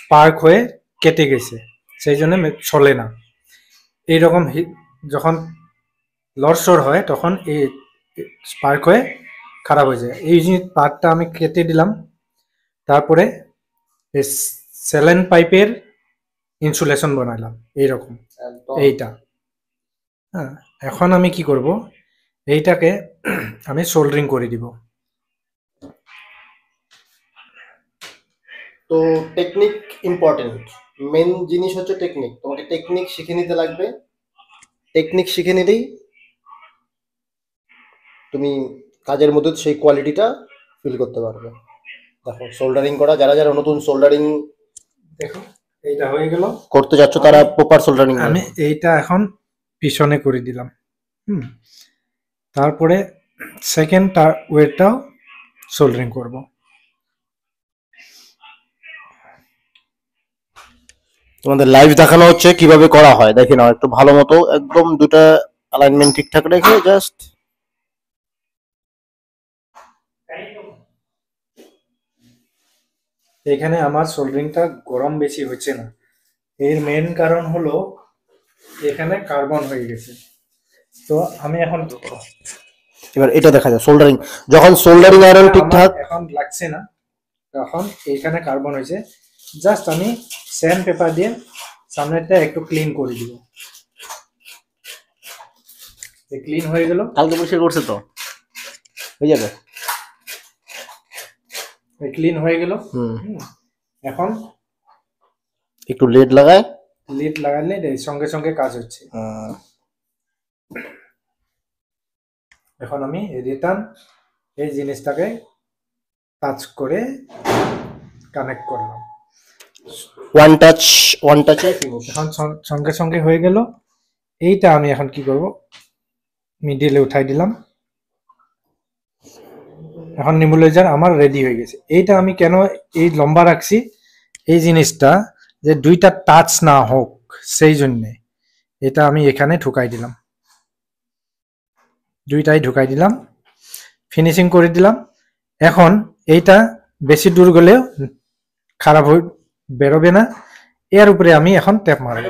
Spark হয়ে কেটে গেছে, সেই জন্য চলে না। এইরকম যখন লড়সড় হয় তখন এই স্পার্ক হয়ে খারাপ হয়ে যায়। এই জিনিস পার্টটা আমি কেটে দিলাম। তারপরে স্যালাইন পাইপের ইনসুলেশন বানাইলাম এইরকম, এইটা। হ্যাঁ, এখন আমি কি করব, এইটাকে আমি সোল্ডারিং করে দিব। তো টেকনিক ইম্পর্টেন্ট, মেন জিনিস হচ্ছে টেকনিক। তোমাকে টেকনিক শিখে নিতে লাগবে। টেকনিক শিখে নিলেই তুমি কাজের মধ্যে সেই কোয়ালিটিটা ফিল করতে পারবে। দেখো সোল্ডারিং করা, যারা যারা নতুন সোল্ডারিং দেখো এইটা হয়ে গেল, করতে যাচ্ছ তারা প্রপার সোল্ডারিং। আমি এইটা এখন পিছনে করে দিলাম। তারপরে সেকেন্ড ওয়েটটাও সোল্ডারিং করব। তোমাদের লাইভ দেখানো হচ্ছে কিভাবে করা হয়, দেখে নাও একটু ভালো মতো, একদম দুটো অ্যালাইনমেন্ট ঠিকঠাক রেখে জাস্ট। এখানে আমার সোল্ডারিংটা গরম বেশি হচ্ছে না, এর মেন কারণ হলো এখানে কার্বন হয়ে গেছে। তো আমি এখন এবার এটা দেখা যায় সোল্ডারিং, যখন সোল্ডারিং আয়রন ঠিকঠাক এখন লাগছে না, তখন এখানে কার্বন হয়েছে, জাস্ট আমি স্যান্ড পেপার দিয়ে সামনেরটা একটু ক্লিন করে দিব। ক্লিন হয়ে গেল, কালকে পরিষ্কার করছে তো হয়ে যাবে, ক্লিন হয়ে গেল। এখন একটু লিড লাগায়, লিড লাগালে সঙ্গে সঙ্গে কাজ হচ্ছে। এখন আমি রিটার্ন এই জিনিসটাকে টাচ করে কানেক্ট করলাম, ওয়ান টাচে ফিনিশ। এখন সঙ্গে সঙ্গে হয়ে গেল। এইটা আমি এখন কি করব, মিডিলে উঠাই দিলাম। এখন নেবুলাইজার আমার রেডি হয়ে গেছে। এইটা আমি কেন এই লম্বা রাখছি, এই জিনিসটা যে দুইটা টাচ না হোক সেই জন্যে এটা আমি এখানে ঢুকাই দিলাম, দুইটাই ঢুকাই দিলাম, ফিনিশিং করে দিলাম। এখন এইটা বেশি দূর গেলেও খারাপ হয়ে বেরোবে না, এর উপরে আমি এখন ট্যাপ মারব।